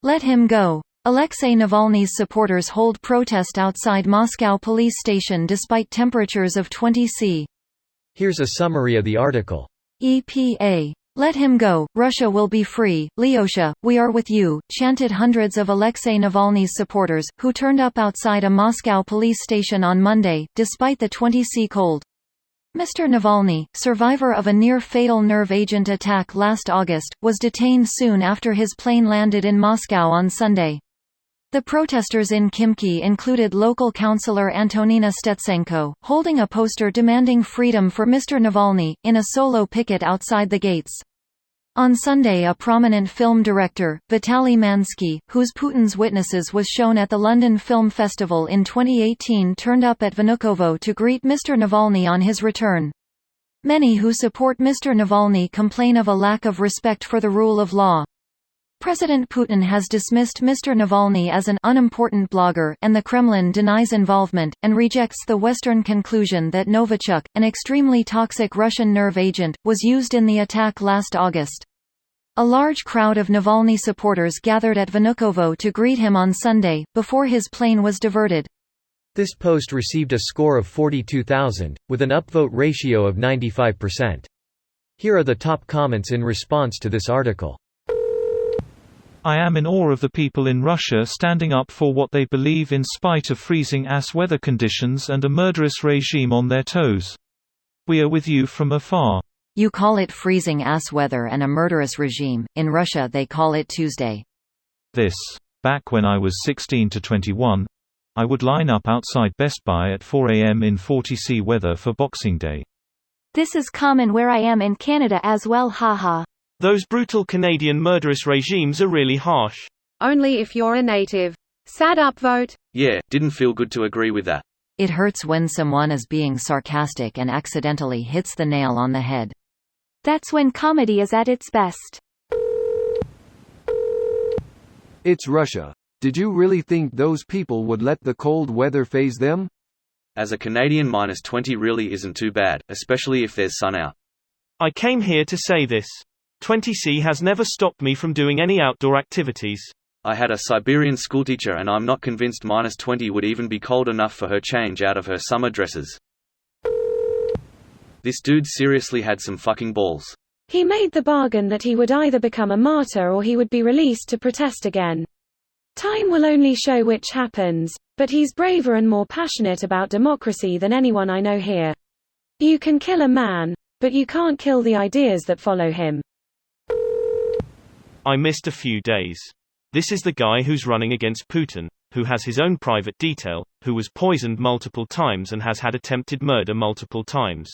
Let him go. Alexei Navalny's supporters hold protest outside Moscow police station despite temperatures of 20 C. Here's a summary of the article. EPA. Let him go, Russia will be free, Lyosha, we are with you, chanted hundreds of Alexei Navalny's supporters, who turned up outside a Moscow police station on Monday, despite the 20 C cold. Mr. Navalny, survivor of a near-fatal nerve agent attack last August, was detained soon after his plane landed in Moscow on Sunday. The protesters in Khimki included local councillor Antonina Stetsenko, holding a poster demanding freedom for Mr. Navalny, in a solo picket outside the gates. On Sunday, a prominent film director, Vitaly Mansky, whose Putin's Witnesses was shown at the London Film Festival in 2018, turned up at Vnukovo to greet Mr. Navalny on his return. Many who support Mr. Navalny complain of a lack of respect for the rule of law. President Putin has dismissed Mr. Navalny as an unimportant blogger, and the Kremlin denies involvement, and rejects the Western conclusion that Novichok, an extremely toxic Russian nerve agent, was used in the attack last August. A large crowd of Navalny supporters gathered at Vnukovo to greet him on Sunday, before his plane was diverted. This post received a score of 42,000, with an upvote ratio of 95%. Here are the top comments in response to this article. I am in awe of the people in Russia standing up for what they believe in spite of freezing-ass weather conditions and a murderous regime on their toes. We are with you from afar. You call it freezing-ass weather and a murderous regime. In Russia they call it Tuesday. Back when I was 16 to 21, I would line up outside Best Buy at 4 a.m. in 40°C weather for Boxing Day. This is common where I am in Canada as well, haha. Those brutal Canadian murderous regimes are really harsh. Only if you're a native. Sad upvote. Yeah, didn't feel good to agree with that. It hurts when someone is being sarcastic and accidentally hits the nail on the head. That's when comedy is at its best. It's Russia. Did you really think those people would let the cold weather faze them? As a Canadian, -20 really isn't too bad, especially if there's sun out. I came here to say this. 20°C has never stopped me from doing any outdoor activities. I had a Siberian schoolteacher and I'm not convinced -20 would even be cold enough for her change out of her summer dresses. This dude seriously had some fucking balls. He made the bargain that he would either become a martyr or he would be released to protest again. Time will only show which happens, but he's braver and more passionate about democracy than anyone I know here. You can kill a man, but you can't kill the ideas that follow him. I missed a few days. This is the guy who's running against Putin, who has his own private detail, who was poisoned multiple times and has had attempted murder multiple times.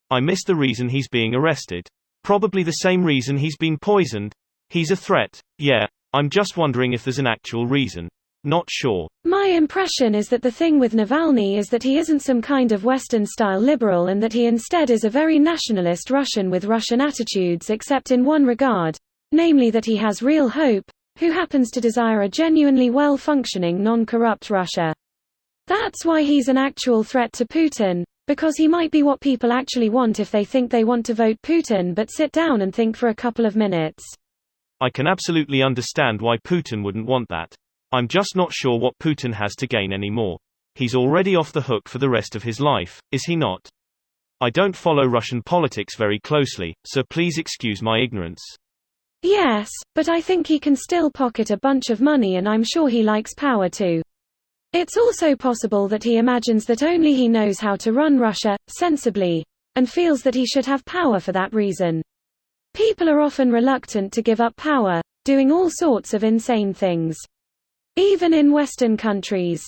I missed the reason he's being arrested. Probably the same reason he's been poisoned. He's a threat. Yeah, I'm just wondering if there's an actual reason. Not sure. My impression is that the thing with Navalny is that he isn't some kind of Western-style liberal and that he instead is a very nationalist Russian with Russian attitudes except in one regard. Namely that he has real hope, who happens to desire a genuinely well-functioning non-corrupt Russia. That's why he's an actual threat to Putin, because he might be what people actually want if they think they want to vote Putin but sit down and think for a couple of minutes. I can absolutely understand why Putin wouldn't want that. I'm just not sure what Putin has to gain anymore. He's already off the hook for the rest of his life, is he not? I don't follow Russian politics very closely, so please excuse my ignorance. Yes, but I think he can still pocket a bunch of money and I'm sure he likes power too. It's also possible that he imagines that only he knows how to run Russia, sensibly, and feels that he should have power for that reason. People are often reluctant to give up power, doing all sorts of insane things. Even in Western countries.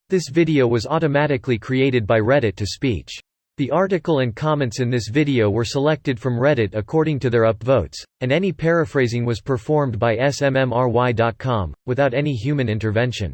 This video was automatically created by Reddit to speech. The article and comments in this video were selected from Reddit according to their upvotes, and any paraphrasing was performed by smmry.com, without any human intervention.